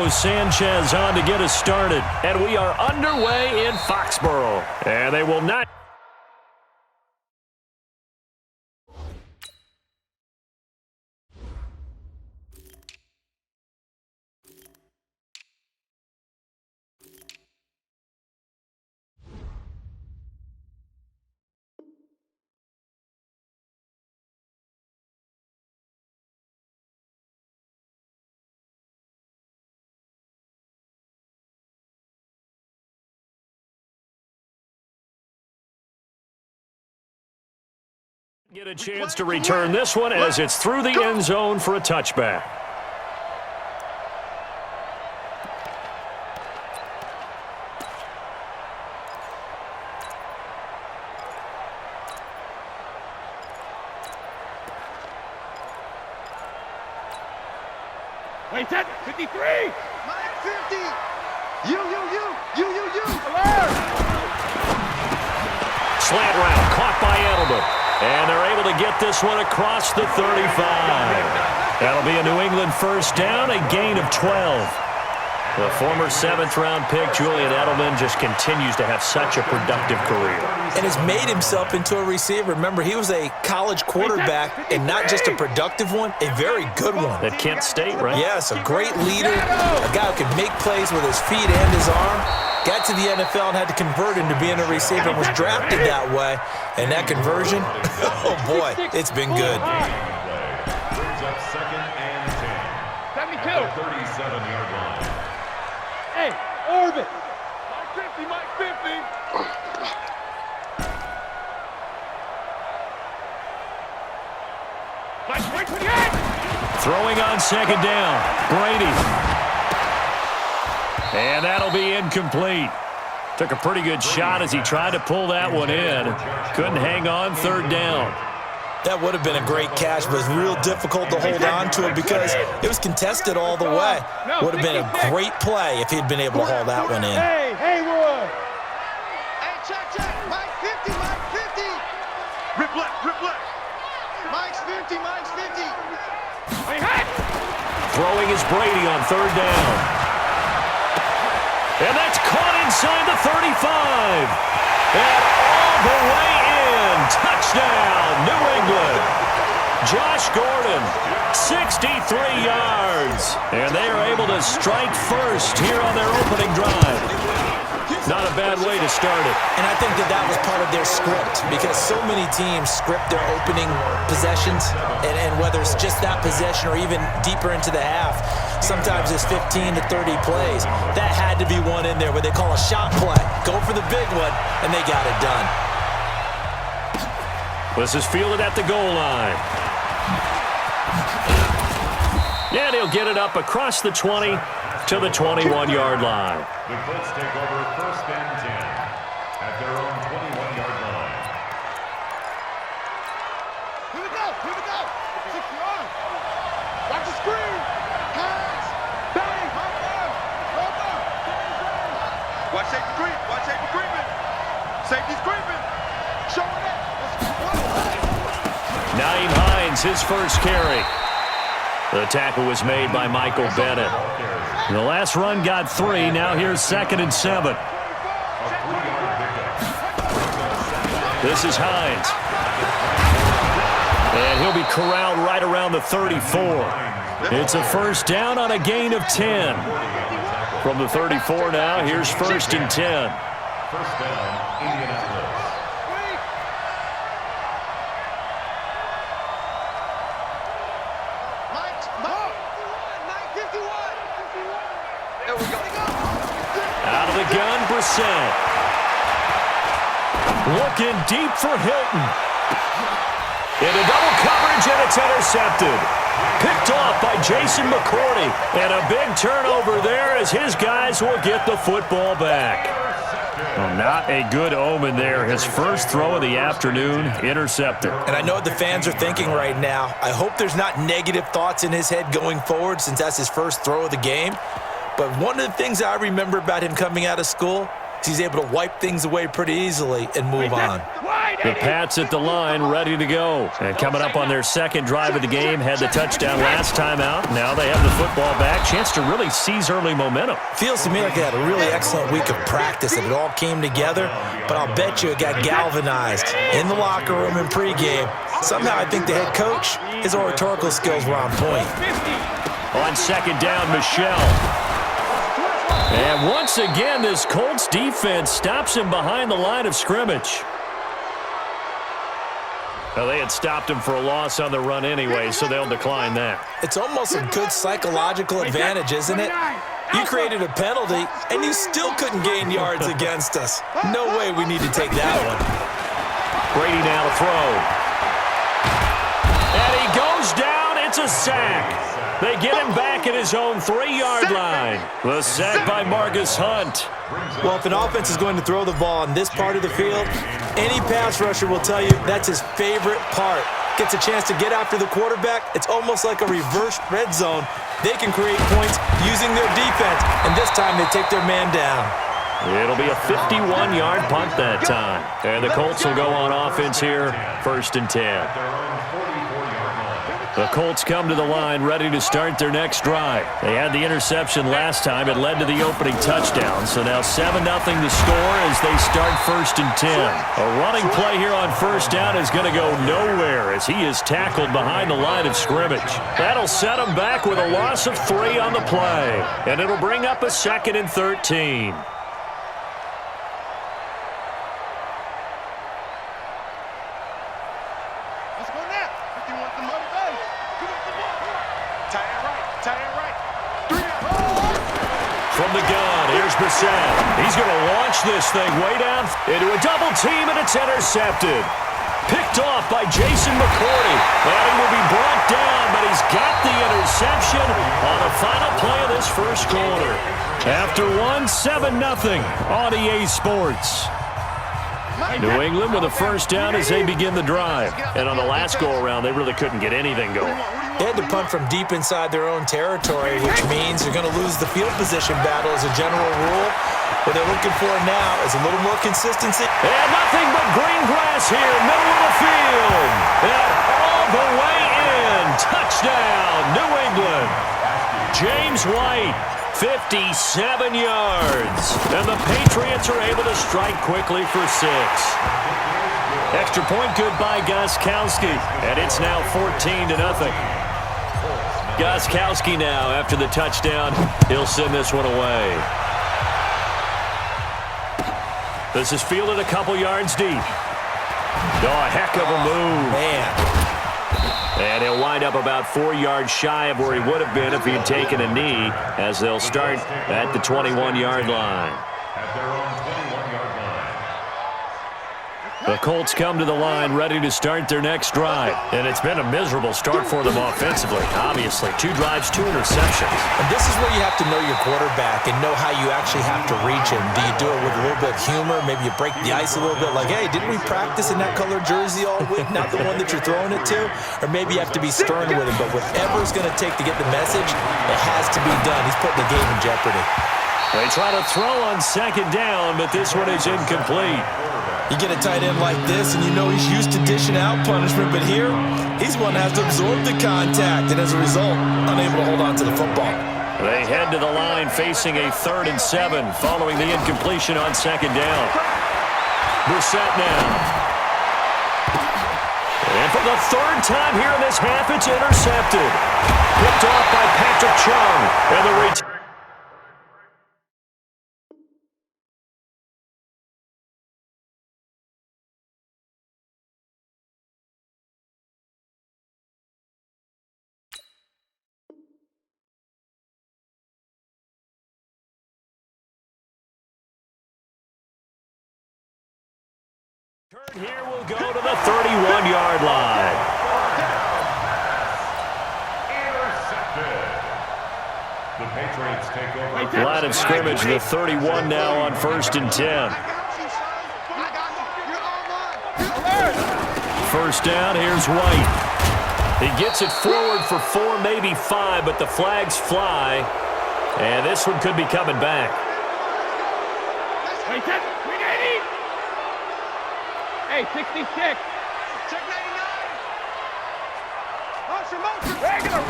Sanchez on to get us started. And we are underway in Foxborough. And they will not... get a chance to return this one as it's through the end zone for a touchback. Wait, 10, 53! Mike 50! You! Alert! Slant route, caught by Edelman. And they're able to get this one across the 35. That'll be a New England first down, a gain of 12. The former 7th-round pick, Julian Edelman, just continues to have such a productive career. And has made himself into a receiver. Remember, he was a college quarterback, and not just a productive one, a very good one. At Kent State, right? Yes, a great leader, a guy who can make plays with his feet and his arm. Got to the NFL and had to convert into being a receiver and was drafted that way. And that conversion, oh boy, it's been good. Brings up 2nd and 10. 72. At the 37-yard line. Hey, Orbit! Mike 50, Mike 50! Mike 28! Throwing on 2nd down, Brady. And that'll be incomplete. Took a pretty good shot as he tried to pull that one in. Couldn't hang on 3rd down. That would have been a great catch, but it's real difficult to hold on to it because it was contested all the way. Would have been a great play if he'd been able to haul that one in. Hey, Haywood! Hey, check! Mike 50, Mike 50! Rip left! Mike's 50, Mike's 50! Hey, hey! Throwing is Brady on 3rd down. And that's caught inside the 35. And all the way in. Touchdown, New England. Josh Gordon, 63 yards. And they are able to strike first here on their opening drive. Not a bad way to start it. And I think that was part of their script because so many teams script their opening possessions, and whether it's just that possession or even deeper into the half, sometimes it's 15 to 30 plays. That had to be one in there where they call a shot play. Go for the big one, and they got it done. This is fielded at the goal line. And he'll get it up across the 20 to the 21-yard line. The Colts take over 1st and 10 at their own 21-yard line. Here we go! Secure! Watch the screen! Pass! Bang! Hold on! Watch safety creeping! Safety's creeping! Showing up! Naeem Hines, his first carry. The tackle was made by Michael Bennett. The last run got 3. Now here's 2nd and 7. This is Hines. And he'll be corralled right around the 34. It's a first down on a gain of 10. From the 34 now, here's 1st and 10. First down, Indianapolis. Out of the gun, Brissett. Looking deep for Hilton. Into double coverage, and it's intercepted. Picked off by Jason McCourty. And a big turnover there as his guys will get the football back. Well, not a good omen there. His first throw of the afternoon, intercepted. And I know what the fans are thinking right now. I hope there's not negative thoughts in his head going forward since that's his first throw of the game. But one of the things I remember about him coming out of school is he's able to wipe things away pretty easily and move on. Wide The Pats at the line, ready to go. And coming up on their second drive of the game, had the touchdown last time out. Now they have the football back. Chance to really seize early momentum. Feels to me like they had a really excellent week of practice and it all came together, but I'll bet you it got galvanized in the locker room in pregame. Somehow I think the head coach, his oratorical skills were on point. On second down, Michelle. And once again, this Colts defense stops him behind the line of scrimmage. Well, they had stopped him for a loss on the run anyway, so they'll decline that. It's almost a good psychological advantage, isn't it? You created a penalty, and you still couldn't gain yards against us. No way we need to take that one. Brady now to throw. And he goes down. It's a sack. They get him back at his own 3-yard line. The sack by Marcus Hunt. Well, if an offense is going to throw the ball on this part of the field, any pass rusher will tell you that's his favorite part. Gets a chance to get after the quarterback. It's almost like a reverse red zone. They can create points using their defense, and this time they take their man down. It'll be a 51-yard punt that time. And the Colts will go on offense here, 1st and 10. The Colts come to the line ready to start their next drive. They had the interception last time. It led to the opening touchdown. So now 7-0 the score as they start 1st and 10. A running play here on 1st down is going to go nowhere as he is tackled behind the line of scrimmage. That'll set him back with a loss of 3 on the play. And it'll bring up a 2nd and 13. From the gun, here's Brissett. He's going to launch this thing way down into a double team, and it's intercepted. Picked off by Jason McCourty. And he will be brought down, but he's got the interception on the final play of this first quarter. After 7-0 on EA Sports. New England with a 1st down as they begin the drive. And on the last go-around, they really couldn't get anything going. They had to punt from deep inside their own territory, which means they're going to lose the field position battle as a general rule. What they're looking for now is a little more consistency. And nothing but green grass here, middle of the field. And all the way in. Touchdown, New England. James White, 57 yards. And the Patriots are able to strike quickly for 6. Extra point good by Gostkowski. And it's now 14-0. Gostkowski now, after the touchdown, he'll send this one away. This is fielded a couple yards deep. Oh, a heck of a move. Man. And he'll wind up about 4 yards shy of where he would have been if he had taken a knee, as they'll start at the 21-yard line. At their own 21-yard line. The Colts come to the line ready to start their next drive. And it's been a miserable start for them offensively. Obviously, 2 drives, 2 interceptions. And this is where you have to know your quarterback and know how you actually have to reach him. Do you do it with a little bit of humor? Maybe you break the ice a little bit like, hey, didn't we practice in that colored jersey all week? Not the one that you're throwing it to? Or maybe you have to be stern with him. But whatever it's going to take to get the message, it has to be done. He's putting the game in jeopardy. They try to throw on 2nd down, but this one is incomplete. You get a tight end like this, and you know he's used to dishing out punishment, but here, he's one that has to absorb the contact, and as a result, unable to hold on to the football. They head to the line facing a 3rd and 7 following the incompletion on 2nd down. Brissett now. And for the 3rd time here in this half, it's intercepted. Picked off by Patrick Chung, and the return. Here we'll go to the 31-yard line. Intercepted. The Patriots take over. Line of scrimmage, the 31 now on 1st and 10. 1st down, here's White. He gets it forward for 4, maybe 5, but the flags fly. And this one could be coming back. Hey, 66. Check 99. Motion, motion. Regular.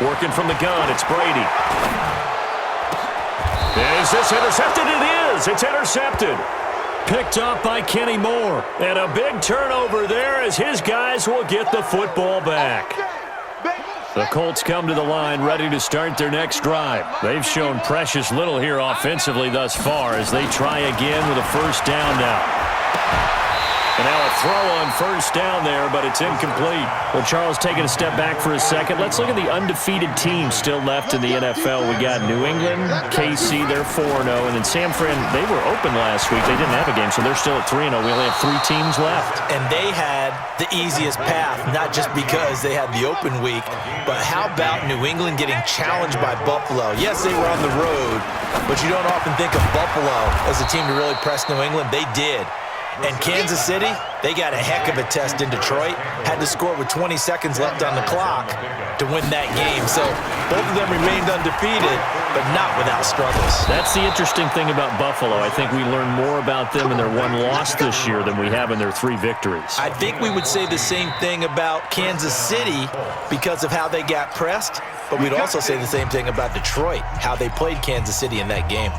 Working from the gun, it's Brady. Is this intercepted? It is. It's intercepted. Picked up by Kenny Moore. And a big turnover there as his guys will get the football back. The Colts come to the line ready to start their next drive. They've shown precious little here offensively thus far as they try again with a first down now. And now a throw on first down there, but it's incomplete. Well, Charles, taking a step back for a second, let's look at the undefeated teams still left in the NFL. We got New England, KC, they're 4-0, and then San Fran, they were open last week. They didn't have a game, so they're still at 3-0. We only have 3 teams left. And they had the easiest path, not just because they had the open week, but how about New England getting challenged by Buffalo? Yes, they were on the road, but you don't often think of Buffalo as a team to really press New England. They did. And Kansas City, they got a heck of a test in Detroit. Had to score with 20 seconds left on the clock to win that game. So both of them remained undefeated, but not without struggles. That's the interesting thing about Buffalo. I think we learned more about them in their 1 loss this year than we have in their 3 victories. I think we would say the same thing about Kansas City because of how they got pressed, but we'd also say the same thing about Detroit, how they played Kansas City in that game.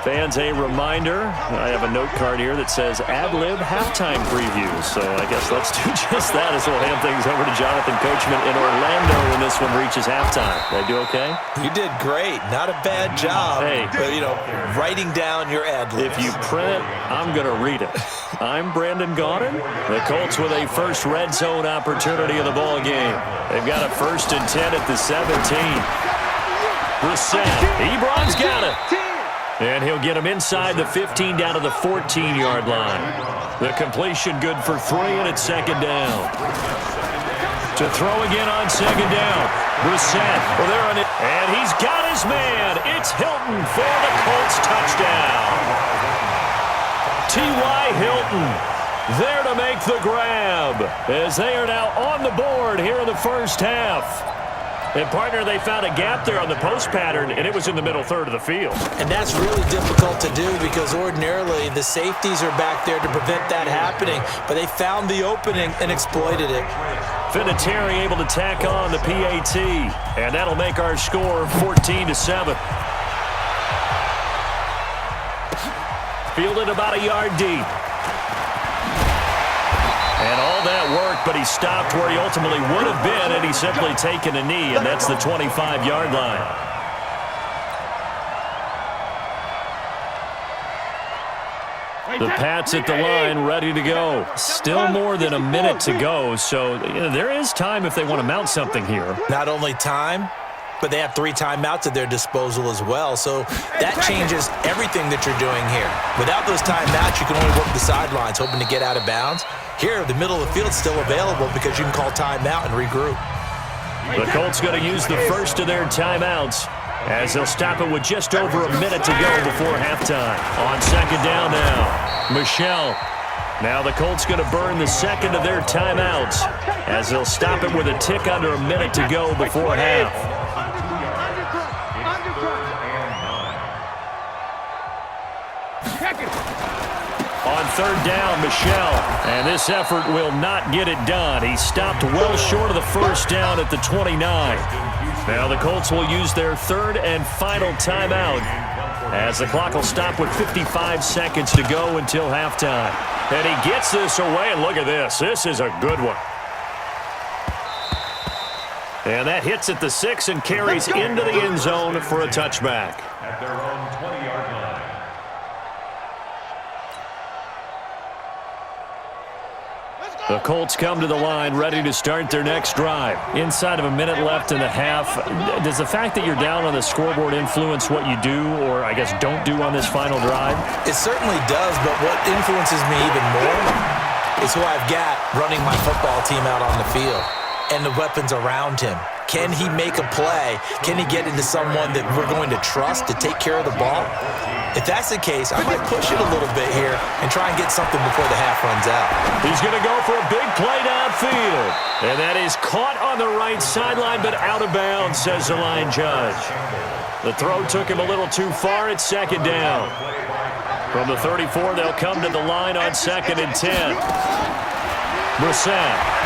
Fans, a reminder, I have a note card here that says ad-lib halftime preview. So I guess let's do just that as we'll hand things over to Jonathan Coachman in Orlando when this one reaches halftime. Did I do okay? You did great. Not a bad job. Hey. But, writing down your ad-libs. If you print it, I'm going to read it. I'm Brandon Gaudin. The Colts with a first red zone opportunity of the ball game. They've got a 1st and 10 at the 17. Brissett. Ebron's got it. And he'll get him inside the 15 down to the 14-yard line. The completion good for 3, and it's 2nd down. To throw again on 2nd down. Brissett. Well, they're on it. And he's got his man. It's Hilton for the Colts touchdown. T.Y. Hilton there to make the grab as they are now on the board here in the first half. And, partner, they found a gap there on the post pattern, and it was in the middle third of the field. And that's really difficult to do because ordinarily the safeties are back there to prevent that happening. But they found the opening and exploited it. Vinatieri able to tack on the PAT, and that'll make our score 14-7. Fielded about a yard deep. And all that worked, but he stopped where he ultimately would have been, and he's simply taken a knee, and that's the 25-yard line. The Pats at the line, ready to go. Still more than a minute to go, so there is time if they want to mount something here. Not only time, but they have 3 timeouts at their disposal as well. So that changes everything that you're doing here. Without those timeouts, you can only work the sidelines, hoping to get out of bounds. Here, the middle of the field's still available because you can call timeout and regroup. The Colts going to use the first of their timeouts as they'll stop it with just over a minute to go before halftime. On 2nd down now, Michel. Now the Colts going to burn the second of their timeouts as they'll stop it with a tick under a minute to go before half. On 3rd down, Michel. And this effort will not get it done. He stopped well short of the first down at the 29. Now the Colts will use their 3rd and final timeout as the clock will stop with 55 seconds to go until halftime. And he gets this away, and look at this. This is a good one. And that hits at the 6 and carries into the end zone for a touchback. At their own 20-yard line. The Colts come to the line ready to start their next drive. Inside of a minute left in the half, does the fact that you're down on the scoreboard influence what you do or, I guess, don't do on this final drive? It certainly does, but what influences me even more is who I've got running my football team out on the field and the weapons around him. Can he make a play? Can he get into someone that we're going to trust to take care of the ball? If that's the case, I might push it a little bit here and try and get something before the half runs out. He's going to go for a big play downfield. And that is caught on the right sideline, but out of bounds, says the line judge. The throw took him a little too far at second down. From the 34, they'll come to the line on 2nd and 10. Brissett.